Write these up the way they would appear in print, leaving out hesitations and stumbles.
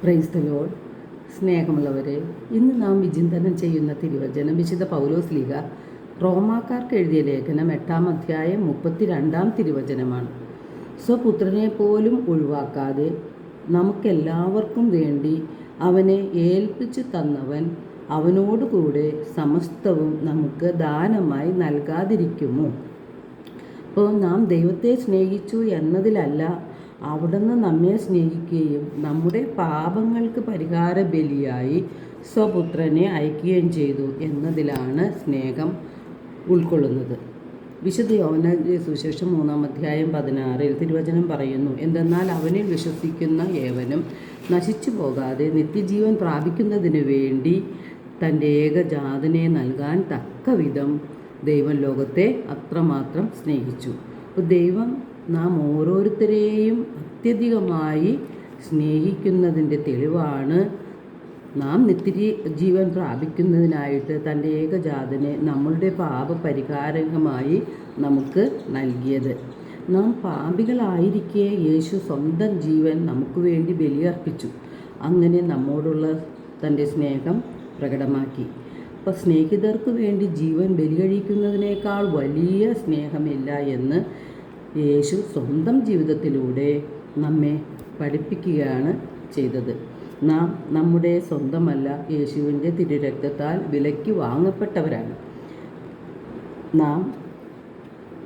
Praise the Lord. സ്നേഹമുള്ളവരെ, ഇന്ന് നാം വിചിന്തനം ചെയ്യുന്ന തിരുവചനം വിശുദ്ധ പൗലോസ്ലീഹ റോമാക്കാർക്ക് എഴുതിയ ലേഖനം 8-ാം അധ്യായം 32-ാം തിരുവചനമാണ്. സ്വപുത്രനെ പോലും ഒഴിവാക്കാതെ നമുക്കെല്ലാവർക്കും വേണ്ടി അവനെ ഏൽപ്പിച്ചു തന്നവൻ അവനോടുകൂടെ സമസ്തവും നമുക്ക് ദാനമായി നൽകാതിരിക്കുമോ? അപ്പോൾ നാം ദൈവത്തെ സ്നേഹിച്ചു എന്നതിലല്ല, അവിടുന്ന് നമ്മെ സ്നേഹിക്കുകയും നമ്മുടെ പാപങ്ങൾക്ക് പരിഹാര ബലിയായി സ്വപുത്രനെ അയക്കുകയും ചെയ്തു എന്നതിലാണ് സ്നേഹം ഉൾക്കൊള്ളുന്നത്. വിശുദ്ധ യോഹന്നാന്റെ സുവിശേഷം 3-ാം അധ്യായം 16-ൽ തിരുവചനം പറയുന്നു, എന്തെന്നാൽ അവനിൽ വിശ്വസിക്കുന്ന ഏവനും നശിച്ചു പോകാതെ നിത്യജീവൻ പ്രാപിക്കുന്നതിന് വേണ്ടി തൻ്റെ ഏകജാതനെ നൽകാൻ തക്കവിധം ദൈവം ലോകത്തെ അത്രമാത്രം സ്നേഹിച്ചു. അപ്പോൾ ദൈവം നാം ഓരോരുത്തരെയും അത്യധികമായി സ്നേഹിക്കുന്നതിൻ്റെ തെളിവാണ് നാം നിത്യജീവൻ പ്രാപിക്കുന്നതിനായിട്ട് തൻ്റെ ഏകജാതനെ നമ്മളുടെ പാപപരിഹാരകമായി നമുക്ക് നൽകിയത്. നാം പാപികളായിരിക്കെ യേശു സ്വന്തം ജീവൻ നമുക്ക് വേണ്ടി ബലിയർപ്പിച്ചു. അങ്ങനെ നമ്മോടുള്ള തൻ്റെ സ്നേഹം പ്രകടമാക്കി. അപ്പോൾ സ്നേഹിതർക്ക് വേണ്ടി ജീവൻ ബലികഴിക്കുന്നതിനേക്കാൾ വലിയ സ്നേഹമില്ല എന്ന് യേശു സ്വന്തം ജീവിതത്തിലൂടെ നമ്മെ പഠിപ്പിക്കുകയാണ് ചെയ്തത്. നാം നമ്മുടെ സ്വന്തമല്ല, യേശുവിൻ്റെ തിരുരക്തത്താൽ വിലയ്ക്ക് വാങ്ങപ്പെട്ടവരാണ്. നാം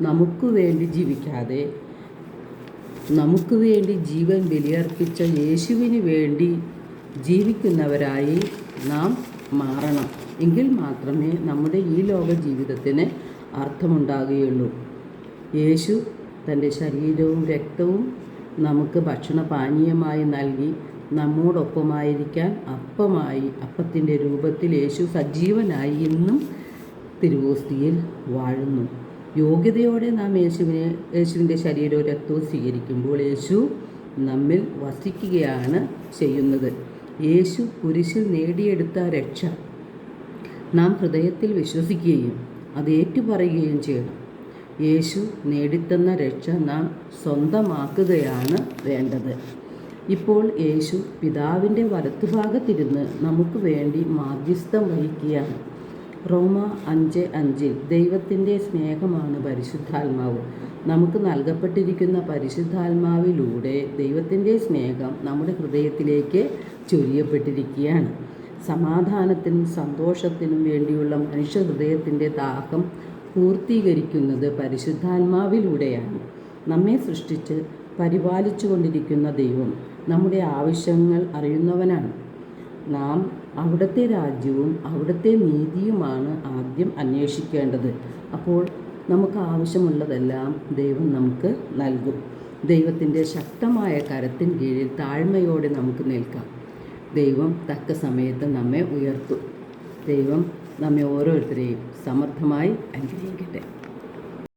നമുക്ക് വേണ്ടി ജീവിക്കാതെ നമുക്ക് വേണ്ടി ജീവൻ ബലിയർപ്പിച്ച യേശുവിന് വേണ്ടി ജീവിക്കുന്നവരായി നാം മാറണം. എങ്കിൽ മാത്രമേ നമ്മുടെ ഈ ലോക ജീവിതത്തിന് അർത്ഥമുണ്ടാകുകയുള്ളൂ. യേശു തൻ്റെ ശരീരവും രക്തവും നമുക്ക് ഭക്ഷണപാനീയമായി നൽകി നമ്മോടൊപ്പമായിരിക്കാൻ അപ്പത്തിൻ്റെ രൂപത്തിൽ യേശു സജീവനായി ഇന്നും തിരുവോസ്തിയിൽ വാഴുന്നു. യോഗ്യതയോടെ നാം യേശുവിൻ്റെ ശരീരവും രക്തവും സ്വീകരിക്കുമ്പോൾ യേശു നമ്മിൽ വസിക്കുകയാണ് ചെയ്യുന്നത്. യേശു കുരിശിൽ നേടിയെടുത്ത രക്ഷ നാം ഹൃദയത്തിൽ വിശ്വസിക്കുകയും അത് ഏറ്റുപറയുകയും ചെയ്യണം. യേശു നേടിത്തന്ന രക്ഷ നാം സ്വന്തമാക്കുകയാണ് വേണ്ടത്. ഇപ്പോൾ യേശു പിതാവിൻ്റെ വലത്തുഭാഗത്തിരുന്ന് നമുക്ക് വേണ്ടി മാധ്യസ്ഥം വഹിക്കുകയാണ്. റോമ 5:5 ദൈവത്തിൻ്റെ സ്നേഹമാണ് പരിശുദ്ധാത്മാവ്. നമുക്ക് നൽകപ്പെട്ടിരിക്കുന്ന പരിശുദ്ധാത്മാവിലൂടെ ദൈവത്തിൻ്റെ സ്നേഹം നമ്മുടെ ഹൃദയത്തിലേക്ക് ചൊരിയപ്പെട്ടിരിക്കുകയാണ്. സമാധാനത്തിനും സന്തോഷത്തിനും വേണ്ടിയുള്ള മനുഷ്യ ഹൃദയത്തിൻ്റെ ദാഹം പൂർത്തീകരിക്കുന്നത് പരിശുദ്ധാത്മാവിലൂടെയാണ്. നമ്മെ സൃഷ്ടിച്ച് പരിപാലിച്ചു കൊണ്ടിരിക്കുന്ന ദൈവം നമ്മുടെ ആവശ്യങ്ങൾ അറിയുന്നവനാണ്. നാം അവിടുത്തെ രാജ്യവും അവിടുത്തെ നീതിയുമാണ് ആദ്യം അന്വേഷിക്കേണ്ടത്. അപ്പോൾ നമുക്ക് ആവശ്യമുള്ളതെല്ലാം ദൈവം നമുക്ക് നൽകും. ദൈവത്തിൻ്റെ ശക്തമായ കരത്തിൻ കീഴിൽ താഴ്മയോടെ നമുക്ക് നിൽക്കാം. ദൈവം തക്ക സമയത്ത് നമ്മെ ഉയർത്തും. ദൈവം നമ്മെ ഓരോരുത്തരെയും സമർത്ഥമായി അനുഗ്രഹിക്കട്ടെ.